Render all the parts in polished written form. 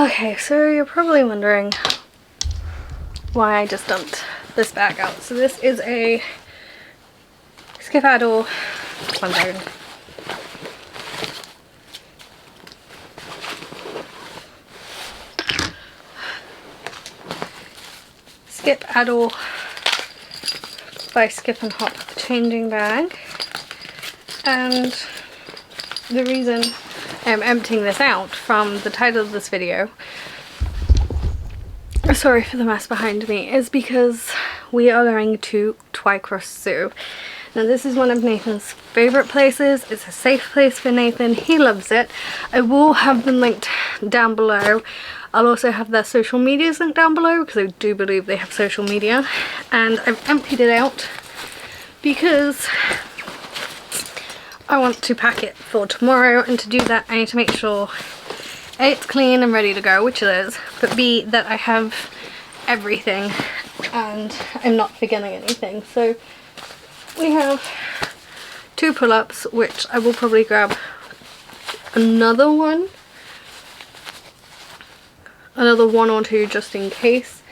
Okay, so you're probably wondering why I just dumped this bag out. So this is a Skiffador. One second. Skiffador by Skip and Hop changing bag, and the reason I'm emptying this out from the title of this video, sorry for the mess behind me, is because we are going to Twycross Zoo. Now this is one of Nathan's favourite places. It's a safe place for Nathan. He loves it. I will have them linked down below. I'll also have their social medias linked down below because I do believe they have social media. And I've emptied it out because I want to pack it for tomorrow, and to do that I need to make sure A, it's clean and ready to go, which it is, but B, that I have everything and I'm not forgetting anything. So we have 2 pull-ups, which I will probably grab another one or two just in case,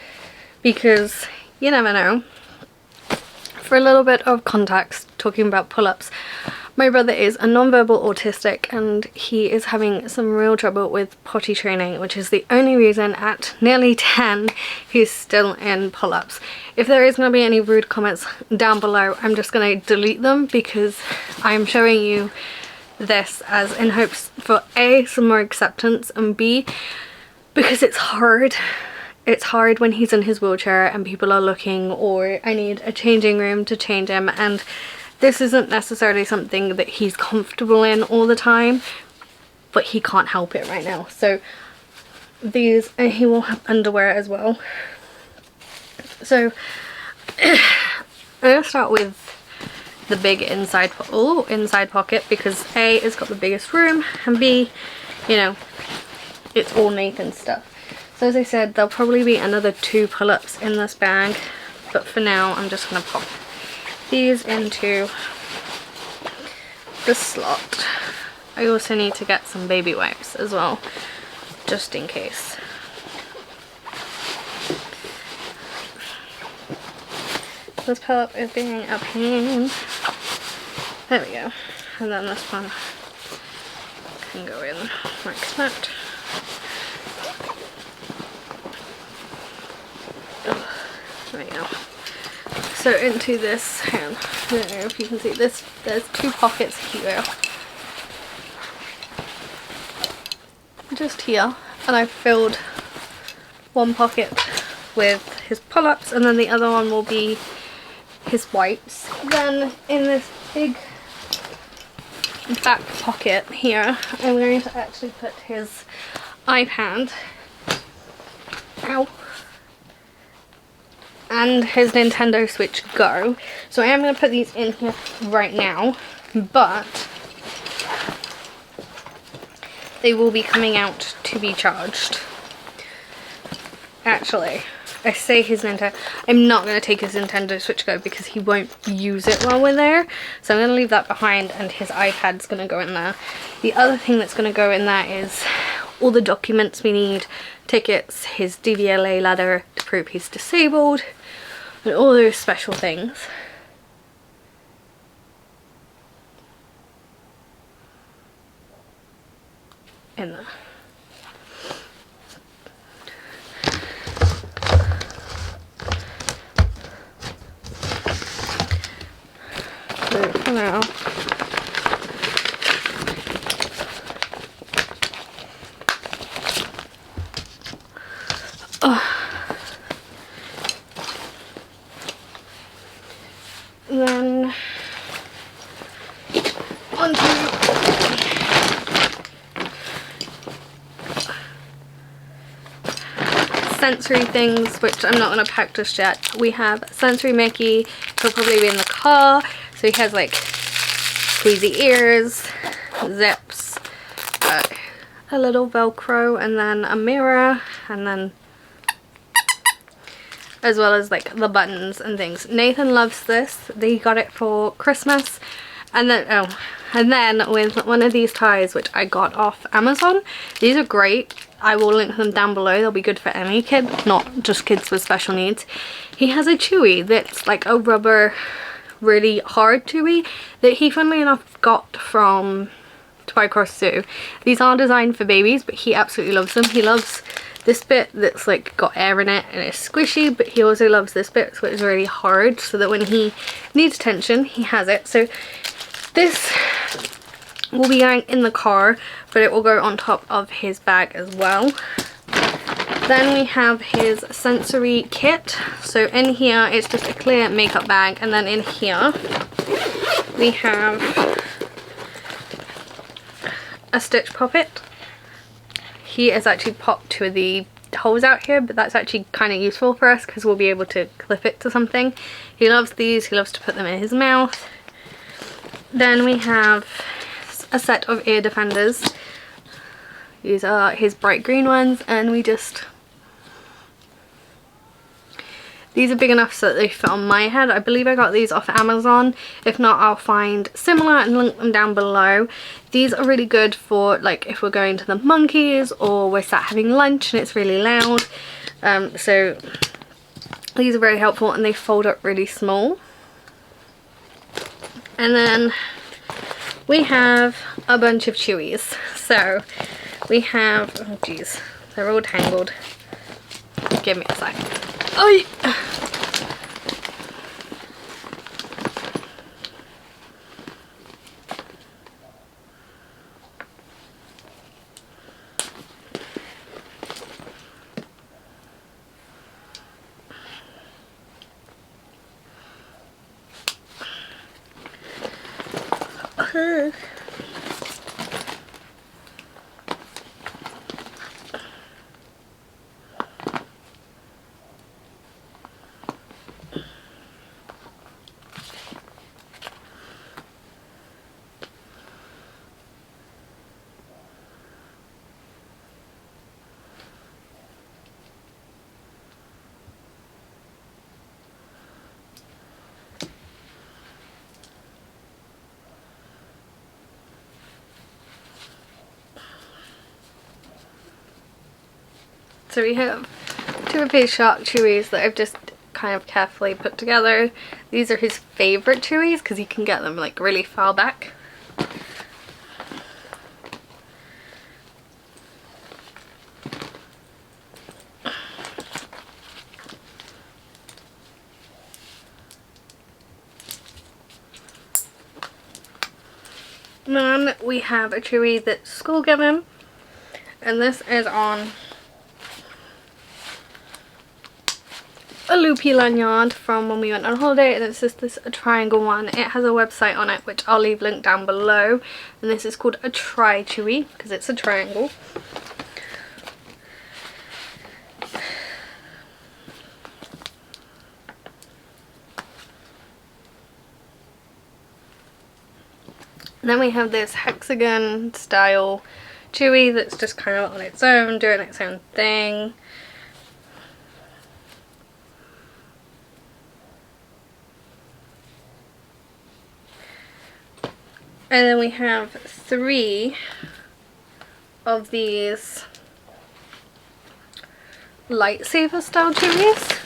because you never know. For a little bit of context, talking about pull-ups, my brother is a non-verbal autistic and he is having some real trouble with potty training, which is the only reason at nearly 10 he's still in pull-ups. If there is going to be any rude comments down below, I'm just going to delete them, because I'm showing you this as in hopes for A, some more acceptance, and B, because it's hard. It's hard when he's in his wheelchair and people are looking, or I need a changing room to change him, and this isn't necessarily something that he's comfortable in all the time, but he can't help it right now. So these, and he will have underwear as well. So I'm going to start with the big inside pocket, because A, it's got the biggest room, and B, you know, it's all Nathan's stuff. So as I said, there'll probably be another 2 pull-ups in this bag, but for now I'm just going to pop these into the slot. I also need to get some baby wipes as well, just in case. This pull-up is being a pain. There we go. And then this one can go in like that. There we go. So into this, I don't know if you can see this, there's 2 pockets here. Just here. And I've filled one pocket with his pull-ups, and then the other one will be his wipes. Then in this big back pocket here, I'm going to actually put his iPad. Ow. And his Nintendo Switch Go. So I am going to put these in here right now, but they will be coming out to be charged. Actually, I say his Nintendo, I'm not going to take his Nintendo Switch Go because he won't use it while we're there. So I'm going to leave that behind, and his iPad's going to go in there. The other thing that's going to go in there is all the documents we need, tickets, his DVLA letter to prove he's disabled, and all those special things. In there. So for now, then onto sensory things, which I'm not going to pack just yet. We have Sensory Mickey, he'll probably be in the car, so he has like squeezy ears, zips, a little Velcro, and then a mirror, and then as well as like the buttons and things. Nathan loves this. He got it for Christmas, and then with one of these ties which I got off Amazon. These are great. I will link them down below. They'll be good for any kid, not just kids with special needs. He has a chewy that's like a rubber, really hard chewy that he funnily enough got from Twycross Zoo. These are designed for babies, but he absolutely loves them. He loves this bit that's like got air in it and it's squishy, but he also loves this bit so it's really hard, so that when he needs attention he has it. So this will be going in the car, but it will go on top of his bag as well. Then we have his sensory kit. So in here it's just a clear makeup bag, and then in here we have a stitch poppet. He has actually popped two of the holes out here, but that's actually kind of useful for us because we'll be able to clip it to something. He loves these, he loves to put them in his mouth. Then we have a set of ear defenders. These are his bright green ones, and these are big enough so that they fit on my head. I believe I got these off Amazon. If not, I'll find similar and link them down below. These are really good for like if we're going to the monkeys or we're sat having lunch and it's really loud. So these are very helpful, and they fold up really small. And then we have a bunch of chewies. So we have, oh geez, they're all tangled. Give me a second. Oh, so we have two of his shark chewies that I've just kind of carefully put together. These are his favourite chewies because he can get them like really far back. And then we have a chewy that school gave him, and this is on a loopy lanyard from when we went on holiday, and it's just this a triangle one. It has a website on it which I'll leave linked down below, and this is called a tri chewy because it's a triangle. And then we have this hexagon style chewy that's just kind of on its own, doing its own thing. And then we have 3 of these lightsaber style chewies.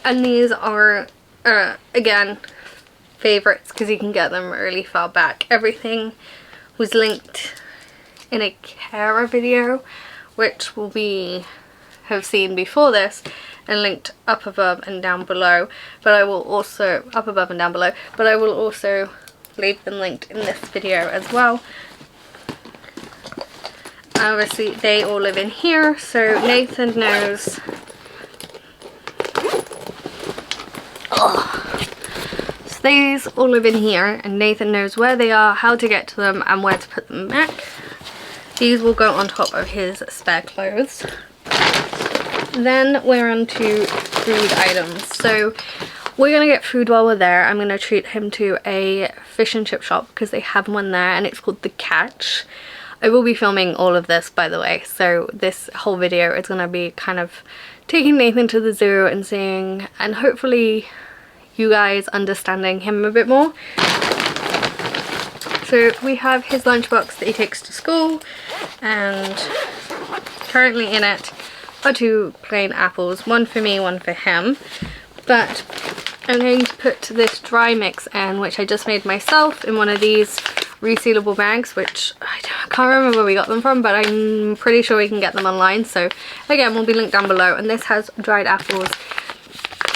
And these are again favorites because you can get them really far back. Everything was linked in a carer video which will be have seen before this, and linked up above and down below, but I will also up above and down below, but I will also leave them linked in this video as well. Obviously they all live in here, so Nathan knows so these all live in here, and Nathan knows where they are, how to get to them, and where to put them back. These will go on top of his spare clothes. Then we're on to food items. So we're gonna get food while we're there. I'm gonna treat him to a fish and chip shop because they have one there, and it's called The Catch. I will be filming all of this, by the way, so this whole video is gonna be kind of taking Nathan to the zoo and seeing, and hopefully you guys understanding him a bit more. So we have his lunchbox that he takes to school, and currently in it are 2 plain apples, one for me, one for him. But I'm going to put this dry mix in, which I just made myself, in one of these resealable bags, which I can't remember where we got them from, but I'm pretty sure we can get them online. So again, will be linked down below. And this has dried apples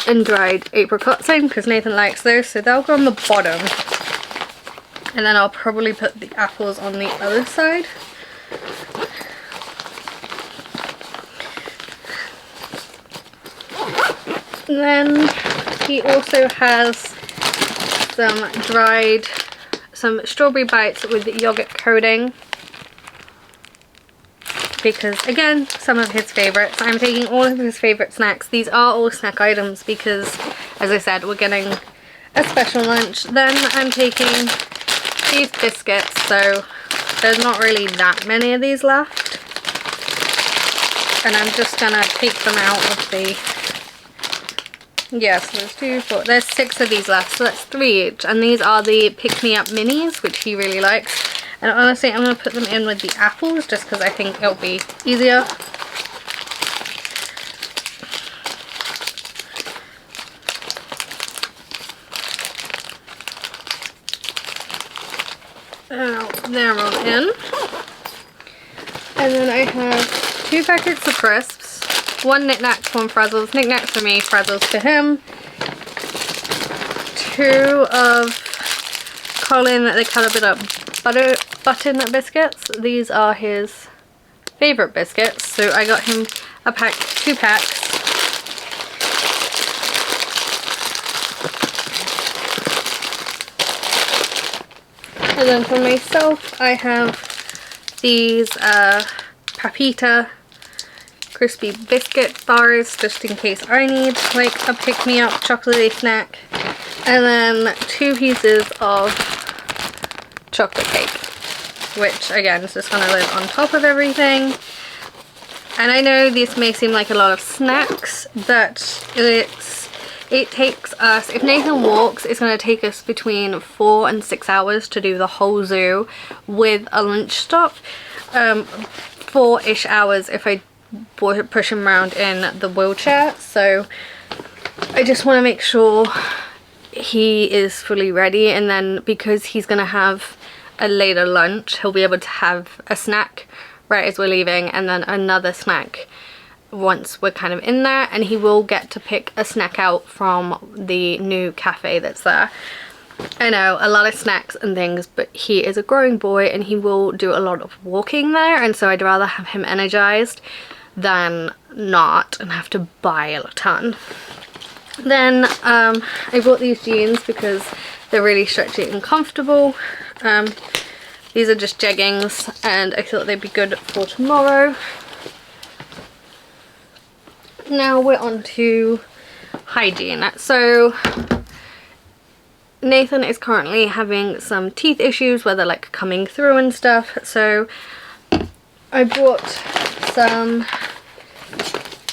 and dried apricots in, because Nathan likes those, so they'll go on the bottom. And then I'll probably put the apples on the other side. And then he also has some strawberry bites with yogurt coating, because again, some of his favorites. I'm taking all of his favorite snacks. These are all snack items because, as I said, we're getting a special lunch. Then I'm taking these biscuits, so there's not really that many of these left, and I'm just gonna take them out of the, yes, there's 6 of these left, so that's 3 each, and these are the pick-me-up minis, which he really likes. And honestly, I'm going to put them in with the apples just because I think it'll be easier. Now they're all in. And then I have 2 packets of crisps, 1 knickknacks, 1 frazzles, knickknacks for me, frazzles for him. 2 of Colin the Caterpillar button biscuits. These are his favourite biscuits, so I got him a pack, 2 packs. And then for myself, I have these Papita crispy biscuit bars, just in case I need like a pick-me-up chocolatey snack. And then 2 pieces of chocolate cake, which again is just going to live on top of everything. And I know this may seem like a lot of snacks, but it takes us, if Nathan walks, it's going to take us between 4 and 6 hours to do the whole zoo with a lunch stop. 4-ish hours if I push him around in the wheelchair. So I just want to make sure he is fully ready, and then because he's going to have a later lunch, he'll be able to have a snack right as we're leaving, and then another snack once we're kind of in there, and he will get to pick a snack out from the new cafe that's there. I know, a lot of snacks and things, but he is a growing boy and he will do a lot of walking there, and so I'd rather have him energized than not and have to buy a ton. Then I bought these jeans because they're really stretchy and comfortable. These are just jeggings and I thought they'd be good for tomorrow. Now we're on to hygiene. So Nathan is currently having some teeth issues where they're like coming through and stuff, so I bought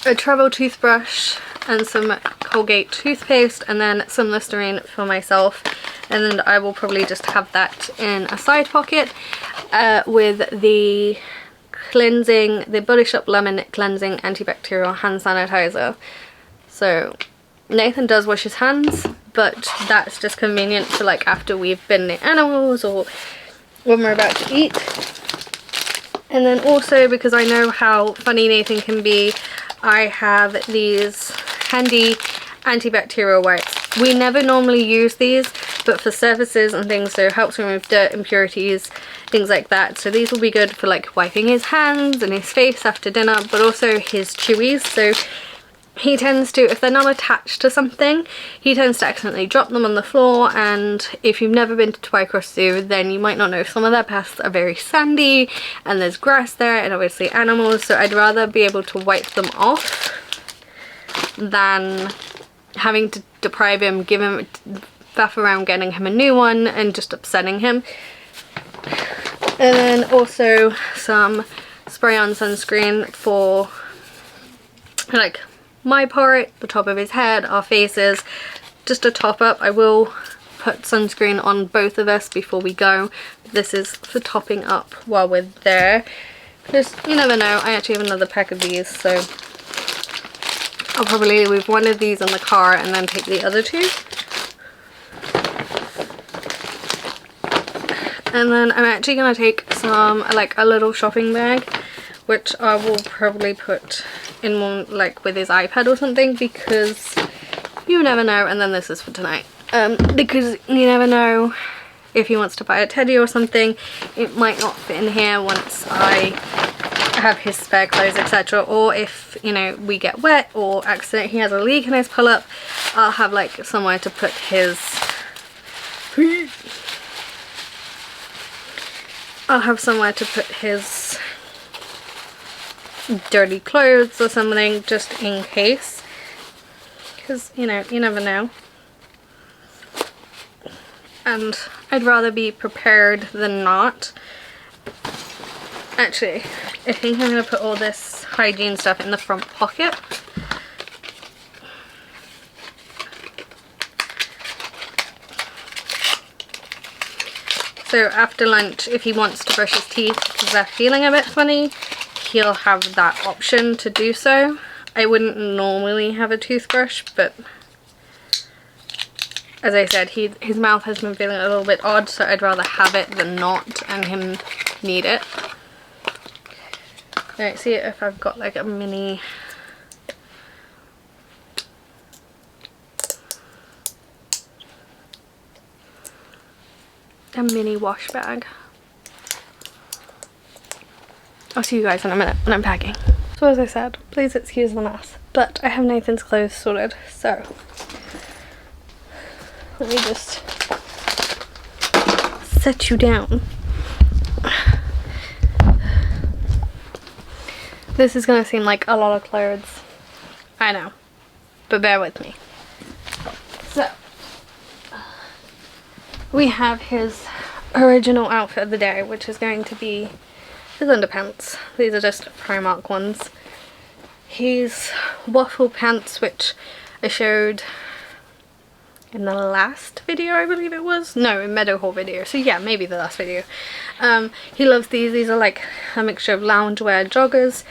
a travel toothbrush and some Colgate toothpaste, and then some Listerine for myself, and then I will probably just have that in a side pocket with the Body Shop Lemon Cleansing Antibacterial Hand Sanitizer. So Nathan does wash his hands, but that's just convenient for like after we've been near animals or when we're about to eat. And then also, because I know how funny Nathan can be, I have these handy antibacterial wipes. We never normally use these, but for surfaces and things, so it helps remove dirt, impurities, things like that. So these will be good for like wiping his hands and his face after dinner, but also his chewies. So he tends to, if they're not attached to something, he tends to accidentally drop them on the floor, and if you've never been to Twycross Zoo, then you might not know some of their paths are very sandy and there's grass there and obviously animals, so I'd rather be able to wipe them off than having to deprive him, give him, faff around getting him a new one and just upsetting him. And then also some spray on sunscreen for like my part, the top of his head, our faces, just a top up. I will put sunscreen on both of us before we go. This is for topping up while we're there, because you never know. I actually have another pack of these, so I'll probably leave one of these in the car and then take the other two. And then I'm actually going to take some, like a little shopping bag, which I will probably put in one, like with his iPad or something, because you never know. And then this is for tonight, because you never know if he wants to buy a teddy or something, it might not fit in here once I have his spare clothes, etc. Or if, you know, we get wet or he has a leak in his pull-up, I'll have like somewhere to put his dirty clothes or something, just in case, because you know, you never know. And I'd rather be prepared than not. Actually, I think I'm going to put all this hygiene stuff in the front pocket. So after lunch, if he wants to brush his teeth because they're feeling a bit funny, he'll have that option to do so. I wouldn't normally have a toothbrush, but as I said, his mouth has been feeling a little bit odd, so I'd rather have it than not and him need it. Alright, see if I've got like a mini wash bag. I'll see you guys in a minute when I'm packing. So as I said, please excuse the mess, but I have Nathan's clothes sorted, so let me just set you down. This is gonna seem like a lot of clothes, I know, but bear with me. So we have his original outfit of the day, which is going to be his underpants. These are just Primark ones. His waffle pants, which I showed in the last video, I believe it was. No, in Meadowhall video. So yeah, maybe the last video. He loves these. These are like a mixture of loungewear joggers.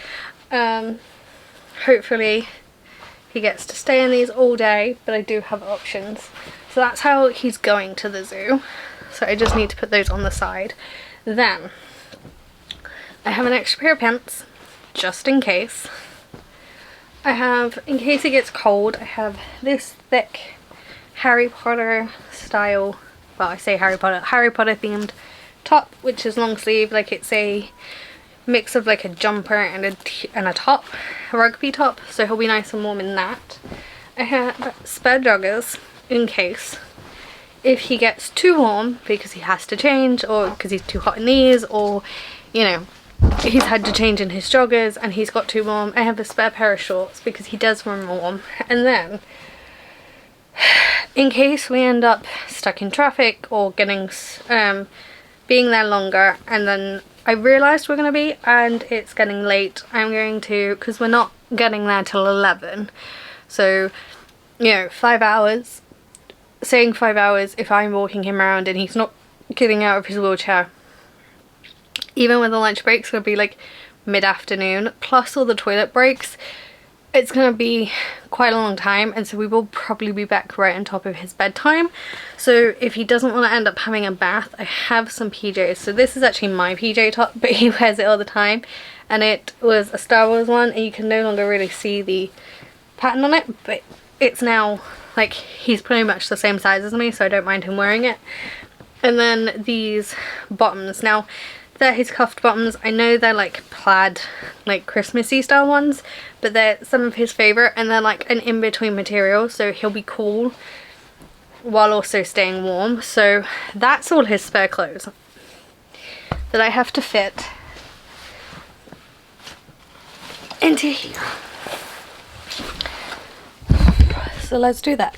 Hopefully he gets to stay in these all day, but I do have options. So that's how he's going to the zoo. So I just need to put those on the side. Then I have an extra pair of pants, just in case. I have, in case it gets cold, I have this thick Harry Potter style, well I say Harry Potter themed top, which is long sleeve, like it's a mix of like a jumper and a top, a rugby top, so he'll be nice and warm in that. I have spare joggers in case if he gets too warm because he has to change, or because he's too hot in these, or you know, he's had to change in his joggers and he's got too warm. I have a spare pair of shorts because he does run warm. And then in case we end up stuck in traffic or getting being there longer, and then I realised we're going to be and it's getting late, I'm going to, because we're not getting there till 11, so you know, 5 hours, saying 5 hours if I'm walking him around and he's not getting out of his wheelchair, even with the lunch breaks, it'll be like mid-afternoon, plus all the toilet breaks. It's gonna be quite a long time, and so we will probably be back right on top of his bedtime. So if he doesn't want to end up having a bath, I have some PJs. So this is actually my PJ top, but he wears it all the time, and it was a Star Wars one, and you can no longer really see the pattern on it, but it's now like he's pretty much the same size as me, so I don't mind him wearing it. And then these bottoms, now they're his cuffed bottoms. I know they're like plaid, like Christmassy style ones, but they're some of his favourite, and they're like an in-between material, so he'll be cool while also staying warm. So that's all his spare clothes that I have to fit into here. So let's do that.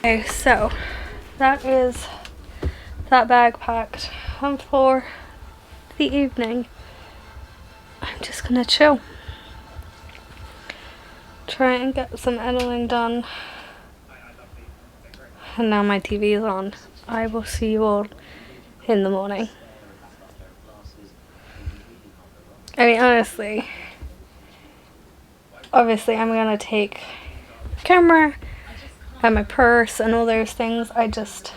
Okay, so that is that bag packed, and for the evening I'm just gonna chill, try and get some editing done, and now my TV is on. I will see you all in the morning. I mean, honestly, obviously I'm gonna take the camera and my purse and all those things. I just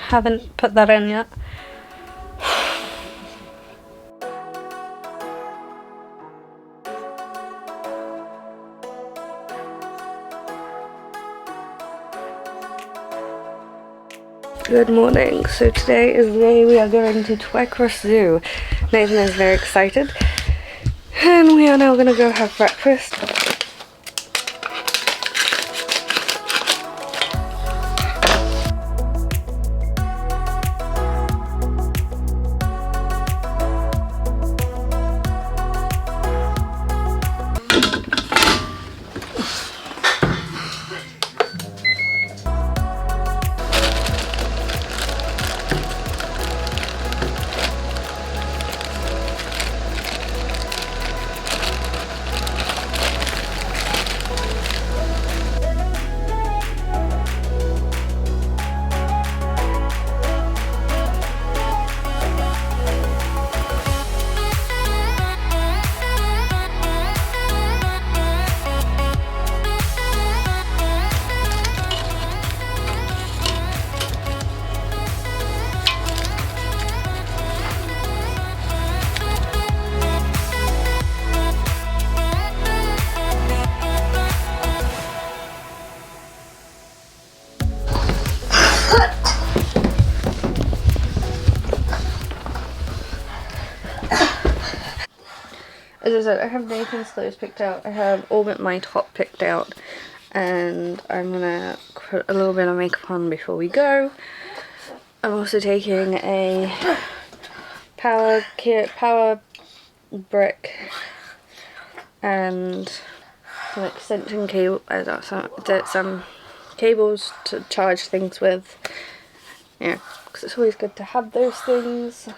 haven't put that in yet. Good morning. So today is the day we are going to Twycross Zoo. Nathan is very excited, and we are now going to go have breakfast. As I said, I have Nathan's clothes picked out. I have all but my top picked out, and I'm gonna put a little bit of makeup on before we go. I'm also taking a power brick and some extension cable, some cables to charge things with. Yeah, because it's always good to have those things.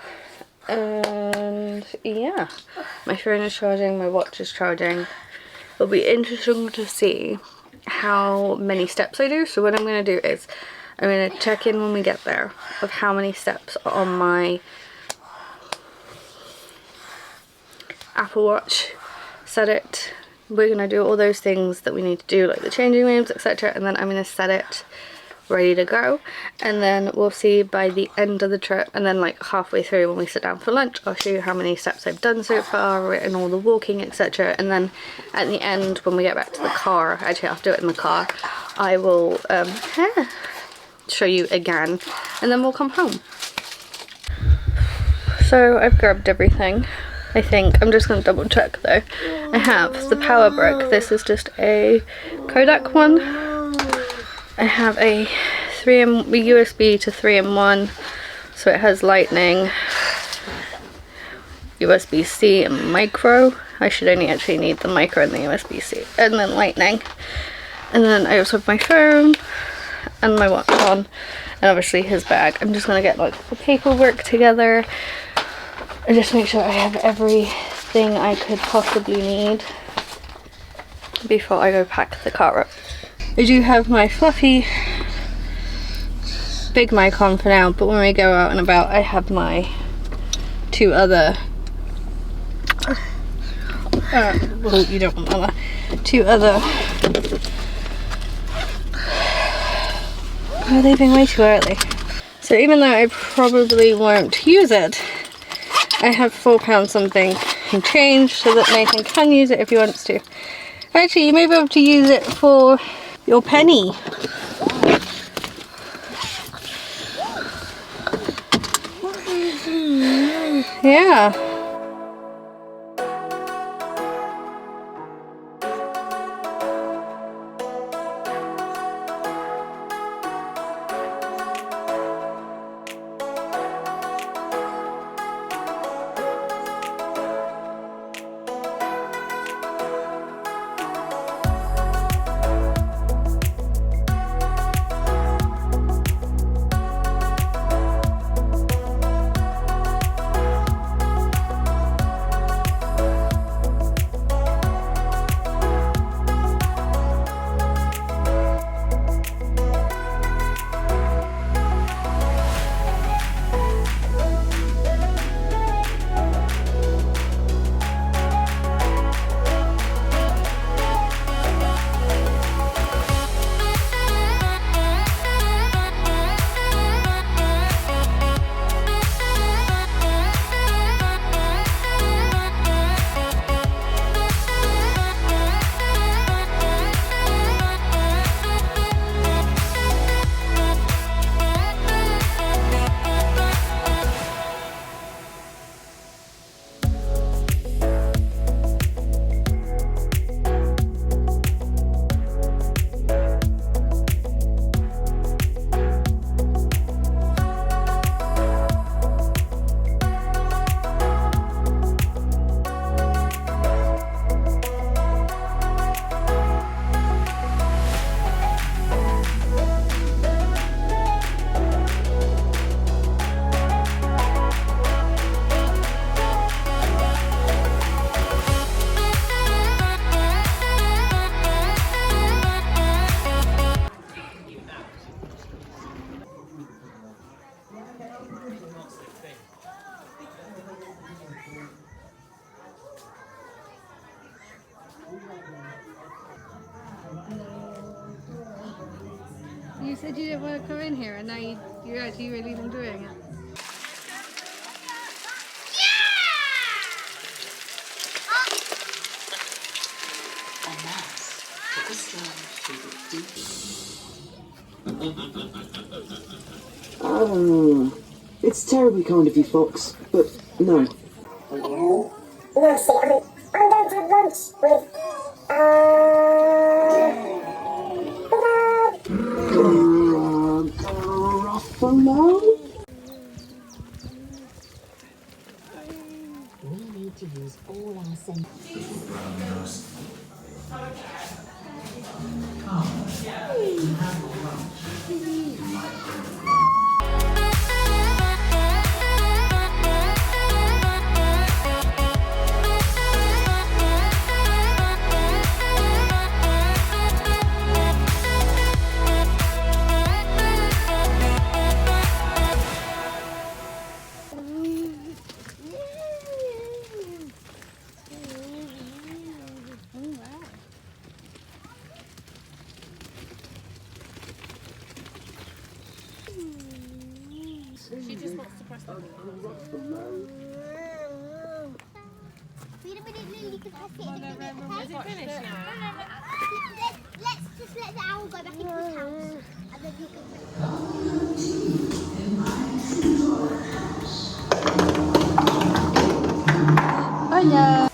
And yeah, my phone is charging, my watch is charging. It'll be interesting to see how many steps I do. So what I'm going to do is I'm going to check in when we get there of how many steps are on my Apple Watch, set it. We're going to do all those things that we need to do, like the changing rooms, etc. And then I'm going to set it ready to go, and then we'll see by the end of the trip, and then like halfway through when we sit down for lunch, I'll show you how many steps I've done so far and all the walking, etc. And then at the end when we get back to the car, actually I'll do it in the car, I will show you again, and then we'll come home. So I've grabbed everything. I think I'm just going to double check though. I have the power brick. This is just a Kodak one. I have a USB to 3-in-1, so it has lightning, USB-C and micro. I should only actually need the micro and the USB-C, and then lightning. And then I also have my phone and my watch on, and obviously his bag. I'm just gonna get like the paperwork together and just make sure I have everything I could possibly need before I go pack the car up. I do have my fluffy big mic on for now, but when we go out and about I have my two other well, you don't want that, two other, we're leaving way too early. So even though I probably won't use it, I have £4 something in change so that Nathan can use it if he wants to. Actually, you may be able to use it for your penny. Yeah. said you didn't want to come in here, and now you're actually really enjoying it. It's terribly kind of you, Fox, but no. No, see, I'm going to have lunch with, Gruffalo? we need to use all our senses. She just wants to press the button. Wait a minute, Lily, because I see it. Is it finished now? Let's just let the owl go back into his house. And then you can... Hola!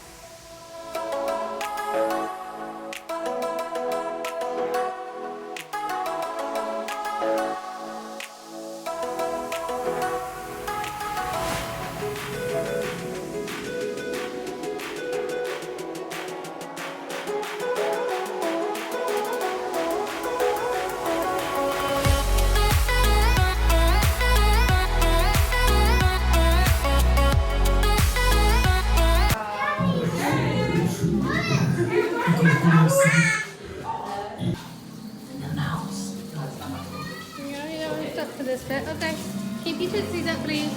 Stop for this bit. Okay. Keep your tootsies up, please.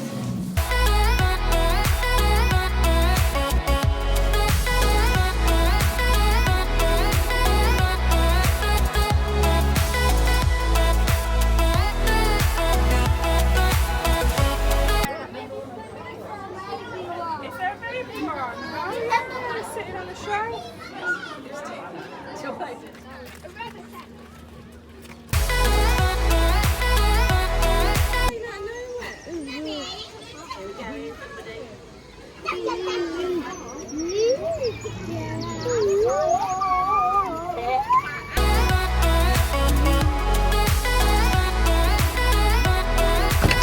Is there a baby on? Just sitting on the shelf? It's your baby.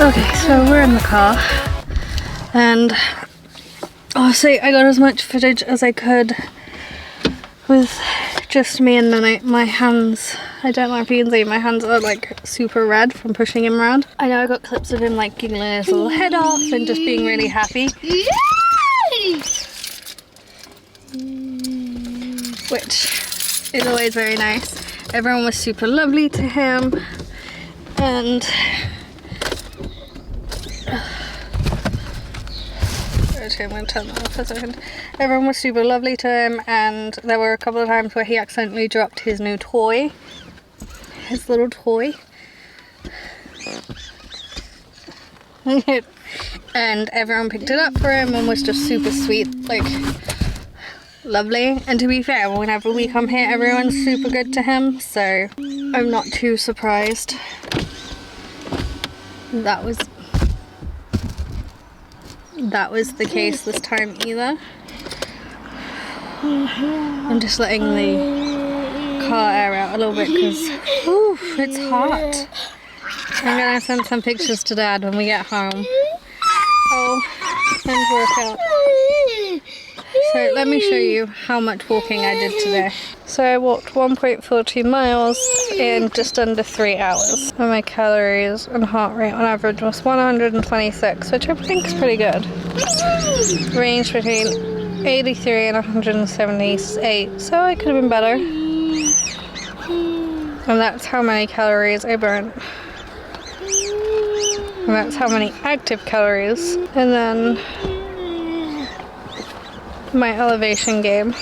Okay, so we're in the car, and honestly I got as much footage as I could with just me and Nana. My hands, I don't know if you can see, my hands are like super red from pushing him around. I know I got clips of him like giggling his little head off and just being really happy, which is always very nice. Everyone was super lovely to him, and I'm going to turn that off for a second. Everyone was super lovely to him, and there were a couple of times where he accidentally dropped his new toy, his little toy. And everyone picked it up for him and was just super sweet, like lovely. And to be fair, whenever we come here everyone's super good to him, so I'm not too surprised that was the case this time either. I'm just letting the car air out a little bit because it's hot. I'm gonna send some pictures to Dad when we get home. Oh, and work out. So let me show you how much walking I did today. So I walked 1.42 miles in just under 3 hours. And my calories and heart rate on average was 126, which I think is pretty good. Range between 83 and 178, so I could have been better. And that's how many calories I burnt. And that's how many active calories. And then my elevation gain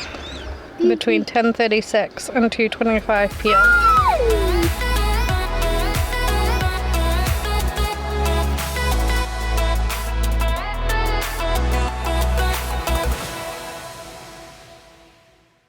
between 10:36 and 2:25 p.m.